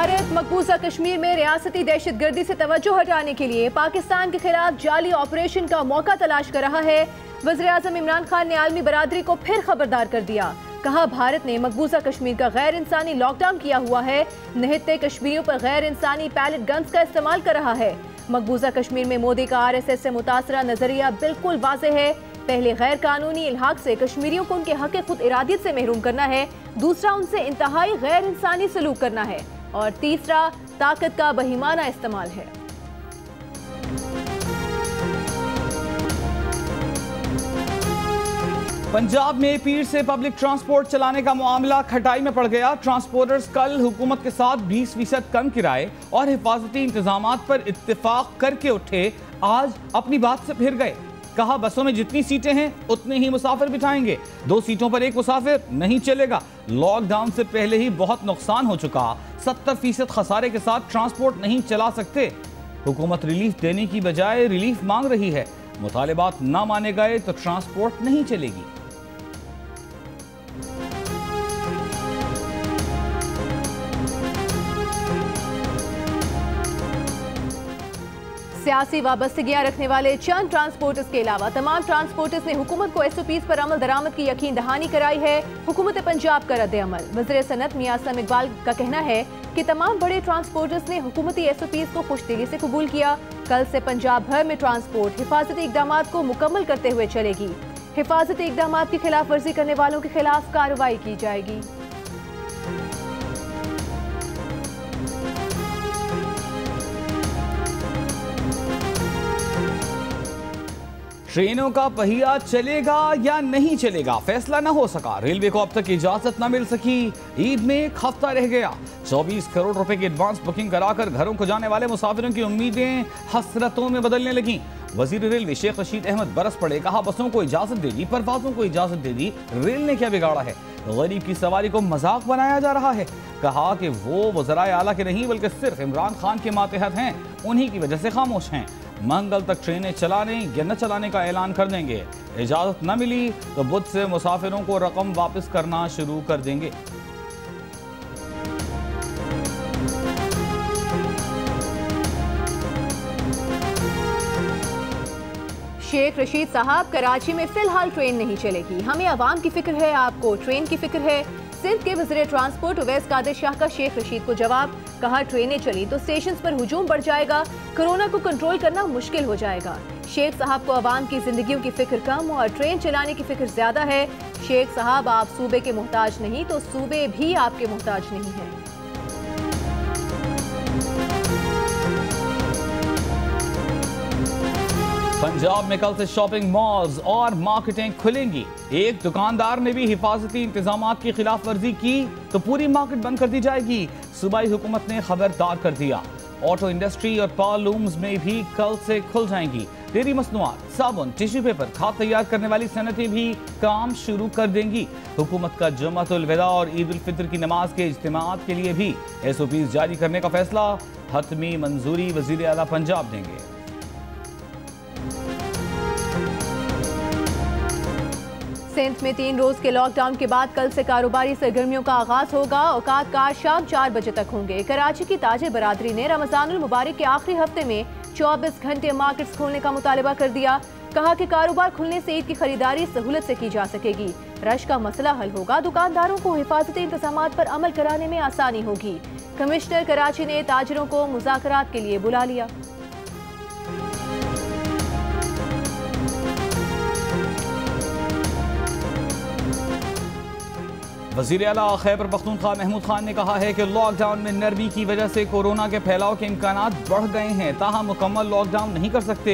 भारत मकबूजा कश्मीर में रियासती दहशतगर्दी से तवज्जो हटाने के लिए पाकिस्तान के खिलाफ जाली ऑपरेशन का मौका तलाश कर रहा है। वज़ीर-ए-आज़म इमरान खान ने आलमी बरादरी को फिर खबरदार कर दिया। कहा, भारत ने मकबूजा कश्मीर का गैर इंसानी लॉकडाउन किया हुआ है, निहत्ते कश्मीरियों पर गैर इंसानी पैलेट गन्स का इस्तेमाल कर रहा है। मकबूजा कश्मीर में मोदी का RSS से मुतासरा नजरिया बिल्कुल वाज़ेह है। पहले गैर कानूनी इल्हाक से कश्मीरियों को उनके हक खुद इरादियत से महरूम करना है, दूसरा उनसे इंतहाई गैर इंसानी सलूक करना है और तीसरा ताकत का बहिमाना इस्तेमाल है। पंजाब में पीर से पब्लिक ट्रांसपोर्ट चलाने का मामला खटाई में पड़ गया। ट्रांसपोर्टर्स कल हुकूमत के साथ 20% कम किराए और हिफाजती इंतजामात पर इत्तेफाक करके उठे, आज अपनी बात से फिर गए। कहा, बसों में जितनी सीटें हैं उतने ही मुसाफिर बिठाएंगे, 2 सीटों पर 1 मुसाफिर नहीं चलेगा। लॉकडाउन से पहले ही बहुत नुकसान हो चुका, 70% खसारे के साथ ट्रांसपोर्ट नहीं चला सकते। हुकूमत रिलीफ देने की बजाय रिलीफ मांग रही है। मुतालिबात ना माने गए तो ट्रांसपोर्ट नहीं चलेगी। सियासी वाबस्तगियां रखने वाले चंद ट्रांसपोर्टर्स के अलावा तमाम ट्रांसपोर्टर्स ने हुकूमत को SOPs पर अमल दरामद की यकीन दहानी कराई है। हुकूमत पंजाब का रद्द अमल। वज़ीर सनत मियां असलम इकबाल का कहना है कि तमाम बड़े ट्रांसपोर्टर्स ने हुकूमती SOPs को खुशदिली से कबूल किया। कल से पंजाब भर में ट्रांसपोर्ट हिफाजती इकदाम को मुकम्मल करते हुए चलेगी। हिफाजती इकदाम की खिलाफ वर्जी करने वालों के खिलाफ कार्रवाई की जाएगी। ट्रेनों का पहिया चलेगा या नहीं चलेगा, फैसला न हो सका। रेलवे को अब तक इजाजत न मिल सकी। ईद में 1 हफ्ता रह गया। 24 करोड़ रुपए की एडवांस बुकिंग कराकर घरों को जाने वाले मुसाफिरों की उम्मीदें हसरतों में बदलने लगी। वजीर रेलवे शेख रशीद अहमद बरस पड़े। कहा, बसों को इजाजत दे दी, परवाजों को इजाजत दे दी, रेल ने क्या बिगाड़ा है। गरीब की सवारी को मजाक बनाया जा रहा है। कहा कि वो वज़राए आला के नहीं बल्कि सिर्फ इमरान खान के मातहत हैं, उन्हीं की वजह से खामोश हैं। मंगल तक ट्रेनें चलाने या न चलाने का ऐलान कर देंगे। इजाजत न मिली तो बुध से मुसाफिरों को रकम वापस करना शुरू कर देंगे। शेख रशीद साहब, कराची में फिलहाल ट्रेन नहीं चलेगी। हमें अवाम की फिक्र है, आपको ट्रेन की फिक्र है। सिंध के वज़ीर ट्रांसपोर्ट उवैस कादिर शाह का शेख रशीद को जवाब। कहा, ट्रेनें चली तो स्टेशन पर हुजूम बढ़ जाएगा, कोरोना को कंट्रोल करना मुश्किल हो जाएगा। शेख साहब को अवाम की जिंदगियों की फिक्र कम और ट्रेन चलाने की फिक्र ज्यादा है। शेख साहब, आप सूबे के मोहताज नहीं तो सूबे भी आपके मोहताज नहीं है। पंजाब में कल से शॉपिंग मॉल्स और मार्केटें खुलेंगी। एक दुकानदार ने भी हिफाजती इंतजामात की खिलाफ वर्जी की तो पूरी मार्केट बंद कर दी जाएगी। सूबाई हुकूमत ने खबरदार कर दिया। ऑटो इंडस्ट्री और पावर लूम्स में भी कल से खुल जाएंगी। डेयरी मसनूआत, साबुन, टिश्यू पेपर, खाद तैयार करने वाली सनतें भी काम शुरू कर देंगी। हुकूमत का जुम्मतुल विदा और ईद उल फितर की नमाज के इज्तिमात के लिए भी SOPs जारी करने का फैसला हतमी मंजूरी वजीर आला पंजाब देंगे। सिंध में 3 रोज के लॉकडाउन के बाद कल से कारोबारी सरगर्मियों का आगाज होगा। औकात कार शाम 4 बजे तक होंगे। कराची की ताजिर बरादरी ने रमजानुल मुबारक के आखिरी हफ्ते में 24 घंटे मार्केट्स खोलने का मुतालबा कर दिया। कहा कि कारोबार खुलने से ईद की खरीदारी सहूलत से की जा सकेगी। रश का मसला हल होगा। दुकानदारों को हिफाजती इंतजामात पर अमल कराने में आसानी होगी। कमिश्नर कराची ने ताजिरों को मुज़ाकरात के लिए बुला लिया। वज़ीर आला खैबर पख्तूनख्वा महमूद खान ने कहा है कि लॉकडाउन में नरमी की वजह से कोरोना के फैलाव के इम्कानात बढ़ गए हैं, ताहम मुकम्मल लॉकडाउन नहीं कर सकते।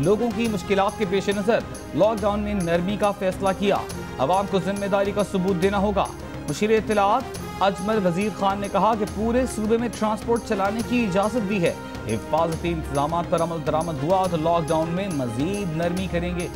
लोगों की मुश्किलात के पेश नज़र लॉकडाउन में नरमी का फैसला किया। अवाम को जिम्मेदारी का सबूत देना होगा। मुशीर इत्तलात अजमल वजीर खान ने कहा कि पूरे सूबे में ट्रांसपोर्ट चलाने की इजाज़त दी है। हिफाजती इंतजाम पर अमल दरामद हुआ तो लॉकडाउन में मजीद नरमी करेंगे।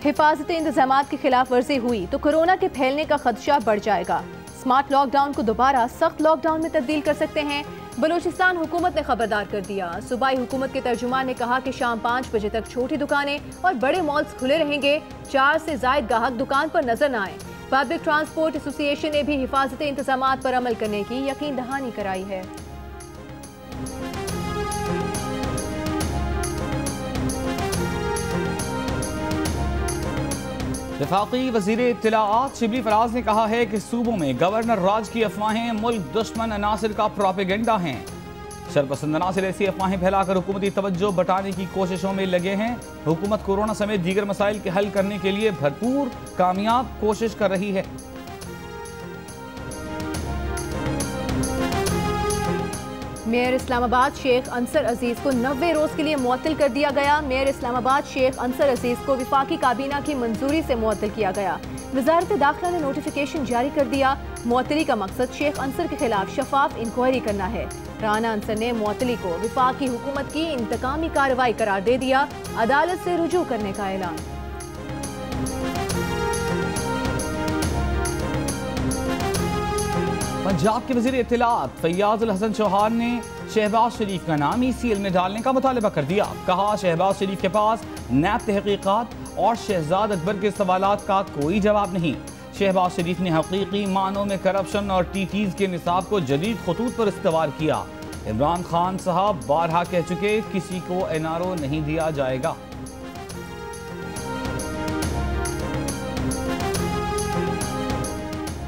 हिफाजती इंतजामात की खिलाफ वर्जी हुई तो कोरोना के फैलने का खदशा बढ़ जाएगा। स्मार्ट लॉकडाउन को दोबारा सख्त लॉकडाउन में तब्दील कर सकते हैं। बलूचिस्तान हुकूमत ने खबरदार कर दिया। सूबाई हुकूमत के तर्जुमान ने कहा कि शाम 5 बजे तक छोटी दुकानें और बड़े मॉल्स खुले रहेंगे। 4 से जायद गाहक दुकान पर नजर न आए। पब्लिक ट्रांसपोर्ट एसोसिएशन ने भी हिफाजती इंतजामात पर अमल करने की यकीन दहानी कराई है। वफाकी वज़ीर इत्तलाआत शिबली फराज ने कहा है कि सूबों में गवर्नर राज की अफवाहें मुल्क दुश्मन अनासिर का प्रोपेगेंडा हैं। शरपसंद अनासिर ऐसी अफवाहें फैलाकर हुकूमती तवज्जो बटाने की कोशिशों में लगे हैं। हुकूमत कोरोना समेत दीगर मसाइल के हल करने के लिए भरपूर कामयाब कोशिश कर रही है। मेयर इस्लामाबाद शेख अंसर अजीज को 90 रोज के लिए मुअत्तल कर दिया गया। मेयर इस्लामाबाद शेख अंसर अजीज को विफाकी काबीना की मंजूरी से मुअत्तल किया गया। वजारत दाखिला ने नोटिफिकेशन जारी कर दिया। मुअत्तली का मकसद शेख अंसर के खिलाफ शफाफ इंक्वायरी करना है। राना अंसर ने मुअत्तली को विफाकी हुकूमत की इंतकामी कार्रवाई करार दे दिया। अदालत से रुजू करने का ऐलान। पंजाब के वज़ीर इत्तलाआत फैयाज अल हसन चौहान ने शहबाज शरीफ का नाम ECL में डालने का मुतालबा कर दिया। कहा शहबाज शरीफ के पास नैब तहकीकात और शहजाद अकबर के सवालात का कोई जवाब नहीं। शहबाज शरीफ ने हकीकी मानों में करप्शन और TTs के निसाब को जदीद खतूत पर इस्तेमाल किया। इमरान खान साहब बारहा कह चुके किसी को NRO नहीं दिया जाएगा।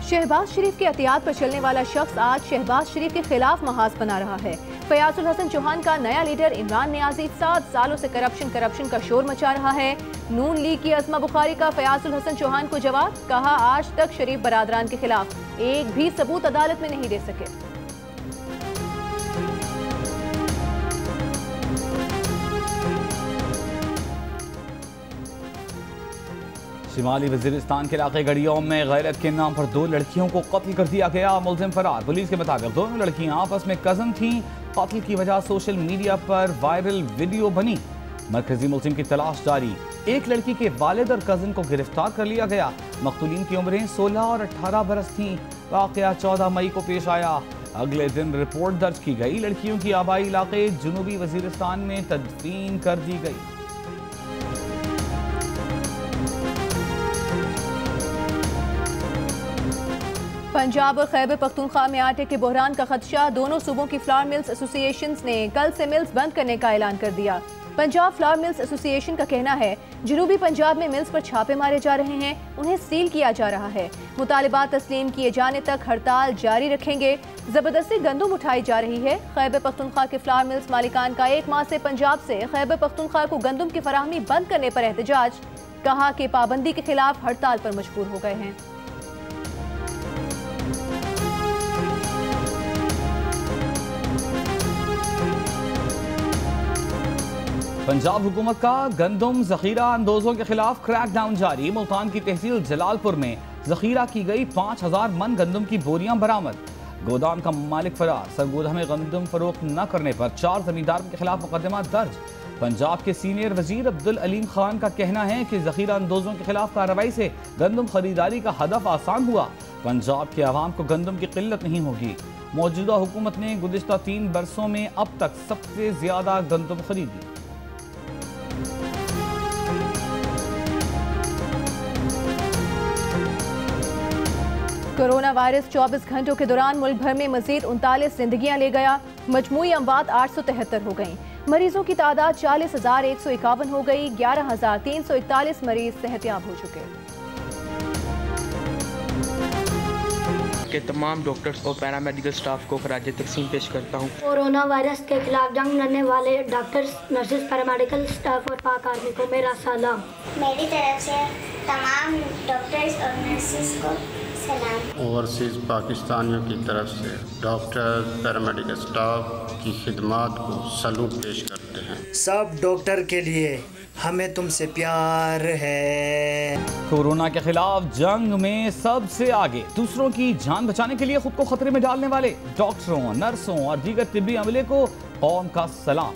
शहबाज शरीफ के एहतियात पर चलने वाला शख्स आज शहबाज शरीफ के खिलाफ महाज बना रहा है। फयाजुल हसन चौहान का नया लीडर इमरान नियाजी 7 सालों से करप्शन का शोर मचा रहा है। नून लीग की अज़मा बुखारी का फयाजुल हसन चौहान को जवाब। कहा आज तक शरीफ बरादरान के खिलाफ एक भी सबूत अदालत में नहीं दे सके। शिमाली वजीरिस्तान के इलाके गड़ियों में गैरत के नाम पर 2 लड़कियों को कत्ल कर दिया गया। मुलजिम फरार। पुलिस के मुताबिक दोनों लड़कियां आपस में कजन थीं। कत्ल की वजह सोशल मीडिया पर वायरल वीडियो बनी। मरकजी मुलजिम की तलाश जारी। एक लड़की के वालिद और कजन को गिरफ्तार कर लिया गया। मकतूलीन की उम्रें 16 और 18 बरस थीं। वाक़या 14 मई को पेश आया। अगले दिन रिपोर्ट दर्ज की गई। लड़कियों की आबाई इलाके जनूबी वजीरिस्तान में तदफीन कर दी गई। पंजाब और खैबर पख्तूनख्वा में आटे के बहरान का खदशा। दोनों सूबों की फ्लावर मिल्स एसोसिएशंस ने कल से मिल्स बंद करने का ऐलान कर दिया। पंजाब फ्लावर मिल्स एसोसिएशन का कहना है जनूबी पंजाब में मिल्स पर छापे मारे जा रहे हैं, उन्हें सील किया जा रहा है। मुतालिबात तस्लीम किए जाने तक हड़ताल जारी रखेंगे। जबरदस्ती गंदुम उठाई जा रही है। खैबर पख्तूनख्वा के फ्लावर मिल्स मालिकान का 1 माह से पंजाब से खैबर पख्तूनख्वा को गंदुम की फराहमी बंद करने पर एहतजाज। कहा कि पाबंदी के खिलाफ हड़ताल पर मजबूर हो गए हैं। पंजाब हुकूमत का गंदम जखीरा अंदोजों के खिलाफ क्रैकडाउन जारी। मुल्तान की तहसील जलालपुर में जखीरा की गई 5000 मन गंदम की बोरियां बरामद। गोदाम का मालिक फरार। सरगोदा में गंदम फरोख्त न करने पर 4 जमींदारों के खिलाफ मुकदमा दर्ज। पंजाब के सीनियर वजीर अब्दुल अलीम खान का कहना है कि जखीरा अंदोजों के खिलाफ कार्रवाई से गंदम खरीदारी का हदफ आसान हुआ। पंजाब के आवाम को गंदम की किल्लत नहीं होगी। मौजूदा हुकूमत ने गुज़िश्ता 3 बरसों में अब तक सबसे ज्यादा गंदम खरीदी। कोरोना वायरस 24 घंटों के दौरान मुल्क भर में मजीद 39 जिंदगियां ले गया। मजमूई अमवात 873 हो गई। मरीजों की तादाद 40,151 हो गई। 11,341 मरीज सेहतयाब हो चुके। के तमाम डॉक्टर्स और पैरामेडिकल स्टाफ को खराज तकसीम पेश करता हूँ। कोरोना वायरस के खिलाफ जंग लड़ने वाले डॉक्टर्स, नर्सेज, पैरामेडिकल स्टाफ और पाक आर्मी को मेरा सलाम। मेरी तरफ से तमाम डॉक्टर्स और नर्सेज को सलाम। ओवरसीज़ पाकिस्तानियों की तरफ से डॉक्टर, पैरामेडिकल स्टाफ की खिदमात को सलूट पेश करते हैं। सब डॉक्टर के लिए हमें तुमसे प्यार है। कोरोना के खिलाफ जंग में सबसे आगे दूसरों की जान बचाने के लिए खुद को खतरे में डालने वाले डॉक्टरों, नर्सों और दीगर तिब्बी अमले को कौम का सलाम।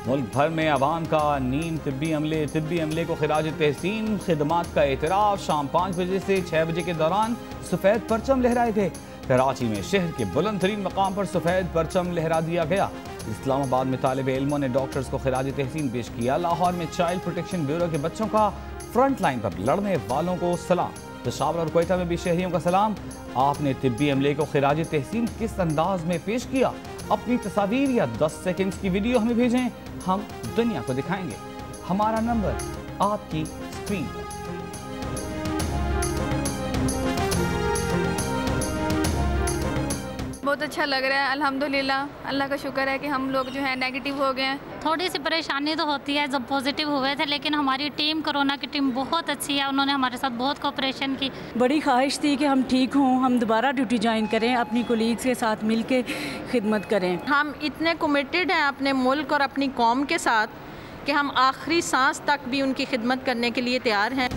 मुल्क भर में आवाम का नीम तिब्बी अमले को खिराज तहसीन खिदमात का एतराफ़। शाम 5 बजे से 6 बजे के दौरान सफ़ेद परचम लहराए गए। कराची में शहर के बुलंद तरीन मकाम पर सफ़ेद परचम लहरा दिया गया। इस्लामाबाद में तालिब इल्मों ने डॉक्टर्स को खिराज तहसीन पेश किया। लाहौर में चाइल्ड प्रोटेक्शन ब्यूरो के बच्चों का फ्रंट लाइन पर लड़ने वालों को सलाम। पेशावर और कोयटा में भी शहरियों का सलाम। आपने तिब्बी अमले को खिराज तहसीन किस अंदाज में पेश किया? अपनी तस्वीर या 10 सेकंड्स की वीडियो हमें भेजें, हम दुनिया को दिखाएंगे। हमारा नंबर आपकी स्क्रीन पर। बहुत अच्छा लग रहा है, अल्हम्दुलिल्लाह। अल्लाह का शुक्र है कि हम लोग जो है नेगेटिव हो गए हैं। थोड़ी सी परेशानी तो होती है जब पॉजिटिव हुए थे, लेकिन हमारी टीम, कोरोना की टीम बहुत अच्छी है। उन्होंने हमारे साथ बहुत कोऑपरेशन की। बड़ी ख्वाहिश थी कि हम ठीक हों, हम दोबारा ड्यूटी ज्वाइन करें, अपनी कोलीग्स के साथ मिल के खिदमत करें। हम इतने कमिटेड हैं अपने मुल्क और अपनी कौम के साथ कि हम आखिरी सांस तक भी उनकी खिदमत करने के लिए तैयार हैं।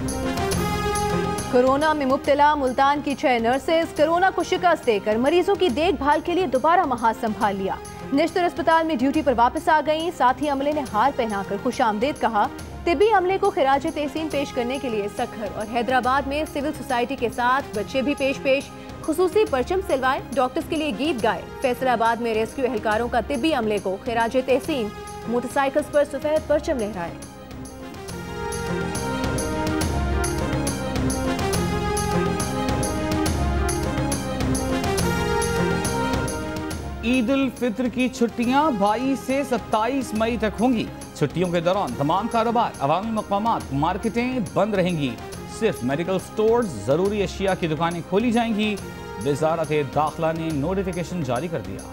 कोरोना में मुब्तला मुल्तान की 6 नर्सेज कोरोना को शिकस्त देकर मरीजों की देखभाल के लिए दोबारा महाज संभाल लिया। निश्तर अस्पताल में ड्यूटी पर वापस आ गईं। साथ ही अमले ने हार पहनाकर खुशामदीद कहा। तिब्बी अमले को खिराज तहसीन पेश करने के लिए सखर और हैदराबाद में सिविल सोसाइटी के साथ बच्चे भी पेश खुसूसी परचम सिलवाए, डॉक्टर्स के लिए गीत गाए। फैसलाबाद में रेस्क्यू एहलकारों का तिब्बी अमले को खिराज तहसीन, मोटरसाइकिल्स पर सफेद परचम लहराए। ईद उल फित्र की छुट्टियां 22 से 27 मई तक होंगी। छुट्टियों के दौरान तमाम कारोबार, अवामी मकामात, मार्केटें बंद रहेंगी। सिर्फ मेडिकल स्टोर्स, जरूरी अशिया की दुकानें खोली जाएंगी। वजारत दाखिला ने नोटिफिकेशन जारी कर दिया।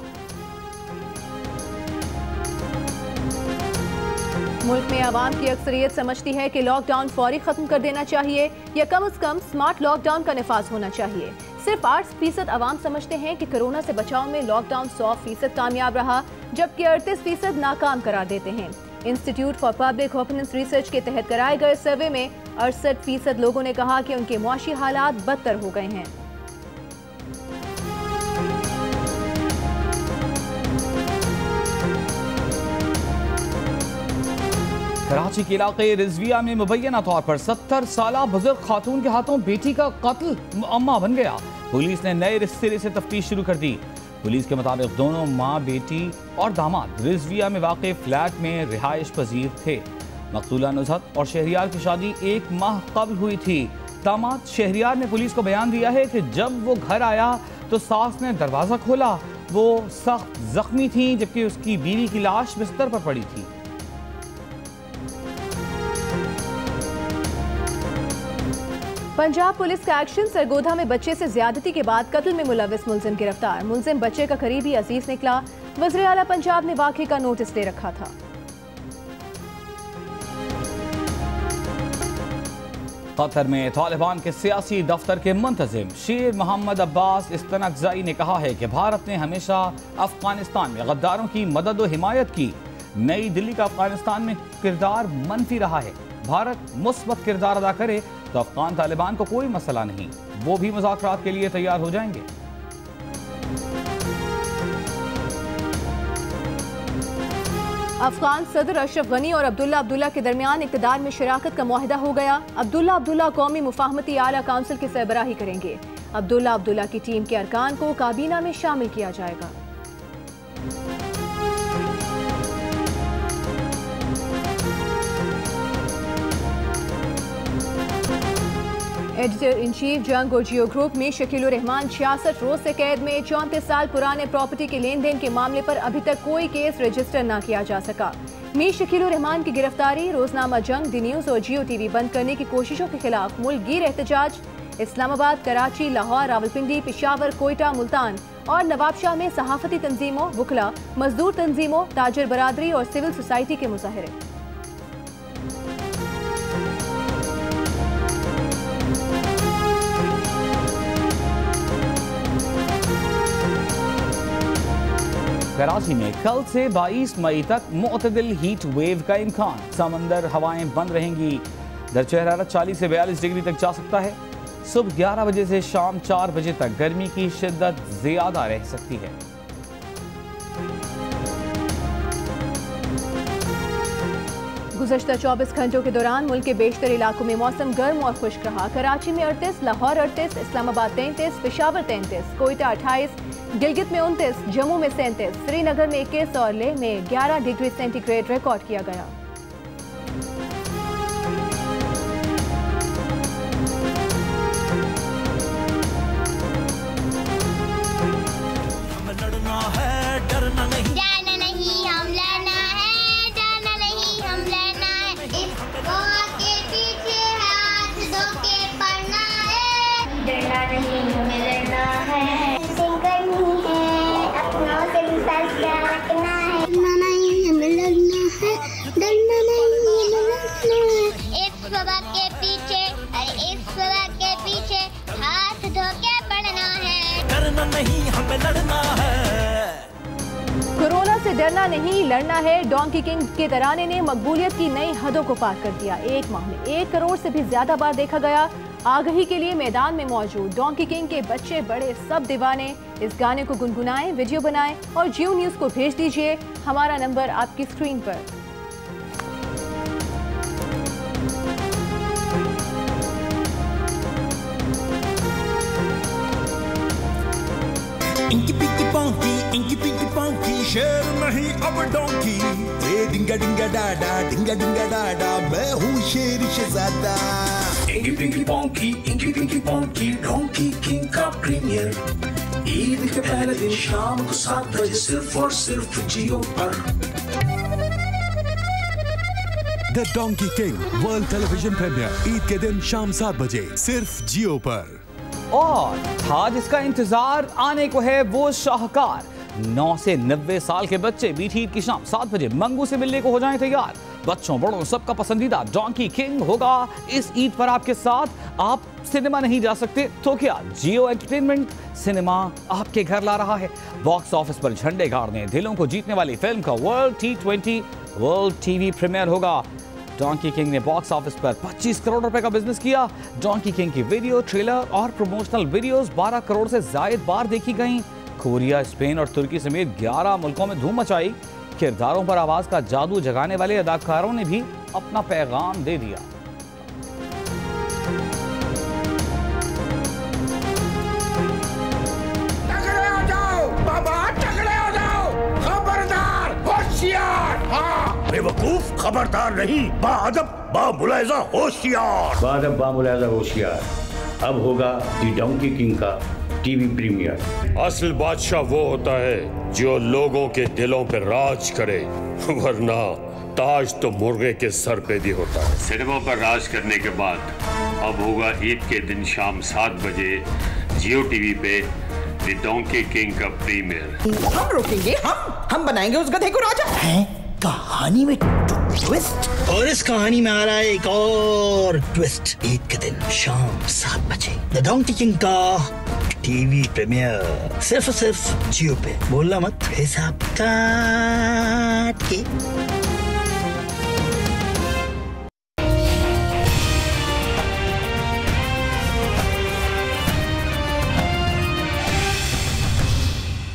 मुल्क में आवाम की अक्सरियत समझती है कि लॉकडाउन फौरी खत्म कर देना चाहिए या कम से कम स्मार्ट लॉकडाउन का नफाज होना चाहिए। सिर्फ 8% आवाम समझते हैं कि कोरोना से बचाव में लॉकडाउन 100% कामयाब रहा, जबकि 38% नाकाम करार देते हैं। Institute for public opinion research के तहत कराए गए सर्वे में 68% लोगों ने कहा कि उनके मुआशी हालात बदतर हो गए हैं। कराची के इलाके रिजविया में मुबैना तौर पर 70 साला बुजुर्ग खातून के हाथों बेटी का कत्ल मुअम्मा बन गया। पुलिस ने नए सिरे से तफ्तीश शुरू कर दी। पुलिस के मुताबिक दोनों माँ बेटी और दामाद रिजविया में वाक़े फ्लैट में रिहाइश पजीर थे। मकतूला नुज़हत और शहरियार की शादी 1 माह कबल हुई थी। दामाद शहरियार ने पुलिस को बयान दिया है कि जब वो घर आया तो सास ने दरवाज़ा खोला। वो सख्त जख्मी थी, जबकि उसकी बीवी की लाश बिस्तर पर पड़ी थी। पंजाब पुलिस का एक्शन। सरगोधा में बच्चे से ज्यादती के बाद कत्ल में मुलविस मुलजिम गिरफ्तार। मुलजिम बच्चे का करीबी अजीज निकला। वज़ीर आला पंजाब ने वाक़े का नोटिस ले रखा था। कतर में तालिबान के सियासी दफ्तर के मुंतजिम शेर मोहम्मद अब्बास इस्तनकज़ई ने कहा है कि भारत ने हमेशा अफगानिस्तान में गद्दारों की मदद और हिमायत की। नई दिल्ली का अफगानिस्तान में किरदार मनफी रहा है। भारत मुस्बत किरदार अदा करे तो अफगान तालिबान को कोई मसला नहीं, वो भी मुज़ाकरात के लिए तैयार हो जाएंगे। अफगान सदर अशरफ गनी और अब्दुल्ला के दरमियान इक़्तिदार में शराकत का मुआहिदा हो गया। अब्दुल्ला कौमी मुफाहमती आला काउंसिल की सरबराही करेंगे। अब्दुल्ला की टीम के अरकान को काबीना में शामिल किया जाएगा। एडिटर इन चीफ जंग और जियो ग्रुप में शकील उर रहमान 66 रोज से कैद में। 34 साल पुराने प्रॉपर्टी के लेन देन के मामले पर अभी तक कोई केस रजिस्टर न किया जा सका। मीर शकील उर रहमान की गिरफ्तारी, रोजनामा जंग, दी न्यूज़ और जियो टीवी बंद करने की कोशिशों के खिलाफ मुल्कगीर एहतजाज। इस्लामाबाद, कराची, लाहौर, रावलपिंडी, पेशावर, कोयटा, मुल्तान और नवाबशाह में सहाफती तंजीमों, वुकला, मजदूर तंजीमों, ताजर बरादरी और सिविल सोसाइटी के मुजाहरे। कराची में कल से 22 मई तक मुअतदिल हीट वेव का इम्कान। समंदर हवाएं बंद रहेंगी। दरजा हरारत 40 से 42 डिग्री तक जा सकता है। सुबह 11 बजे से शाम 4 बजे तक गर्मी की शिद्दत ज्यादा रह सकती है। गुज़श्ता 24 घंटों के दौरान मुल्क के बेशतर इलाकों में मौसम गर्म और खुश्क रहा। कराची में 38, लाहौर 38, इस्लामाबाद 33, पेशावर 33, कोयटा 28, गिलगित में 29, जम्मू में 37, श्रीनगर में 21 और लेह में 11 डिग्री सेंटीग्रेड रिकॉर्ड किया गया। कोरोना से डरना नहीं, लड़ना है। डोंकी किंग के तराने ने मकबूलियत की नई हदों को पार कर दिया। एक माह में 1 करोड़ से भी ज्यादा बार देखा गया। आगही के लिए मैदान में मौजूद डोंकी किंग के बच्चे बड़े सब दीवाने इस गाने को गुनगुनाएं, वीडियो बनाएं और जियो न्यूज को भेज दीजिए। हमारा नंबर आपकी स्क्रीन पर। इंकी पिंकी पंकी शेर नहीं अब डोंकी। ये डिंगा डिंगा डाडा मैं हूँ शेर शहजादा। इंकी पिंकी पंकी डोंकी किंग का प्रीमियर। ईद के पहले दिन शाम को 7 बजे सिर्फ और सिर्फ जियो पर। The donkey king world television premiere Eid के दिन शाम 7 बजे सिर्फ जियो पर। और था जिसका इंतजार आने को है वो शाहकार। 9 से 90 साल के बच्चे मीठी ईद की शाम 7 बजे मंगू से मिलने को हो जाएं तैयार। बच्चों बड़ों सबका पसंदीदा डोंकी किंग होगा इस ईद पर आपके साथ। आप सिनेमा नहीं जा सकते तो क्या, जियो एंटरटेनमेंट सिनेमा आपके घर ला रहा है। बॉक्स ऑफिस पर झंडे गाड़ने, दिलों को जीतने वाली फिल्म का world T20 world TV premiere होगा। डोंकी किंग ने बॉक्स ऑफिस पर 25 करोड़ रुपए का बिजनेस किया। डोंकी किंग की वीडियो, ट्रेलर और प्रमोशनल वीडियोस 12 करोड़ से ज्यादा बार देखी गईं। कोरिया, स्पेन और तुर्की समेत 11 मुल्कों में धूम मचाई। किरदारों पर आवाज का जादू जगाने वाले अदाकारों ने भी अपना पैगाम दे दिया। तगड़े हो जाओ बाबा, तगड़े हो जाओ। खबरदार, होशियार। हाँ, बेवकूफ खबरदार नहीं, बाअदब बामुलाहिजा होशियार। बाअदब बामुलाहिजा होशियार। अब होगा दी डोंकी किंग का टीवी प्रीमियर। असल बादशाह वो होता है जो लोगों के दिलों पे राज करे, वरना ताज तो मुर्गे के सर पे भी होता है। सिनेमा पर राज करने के बाद अब होगा ईद के दिन शाम 7 बजे जियो टीवी पे द डोंकी किंग का प्रीमियर। हम रोकेंगे, हम बनाएंगे उस गधे को राजा। हैं? कहानी में ट्विस्ट, और इस कहानी में आ रहा है एक और ट्विस्ट। ईद के दिन शाम 7 बजे द डोंकी किंग का टीवी प्रीमियर सिर्फ जियो पे। बोलना मत, हिसाब का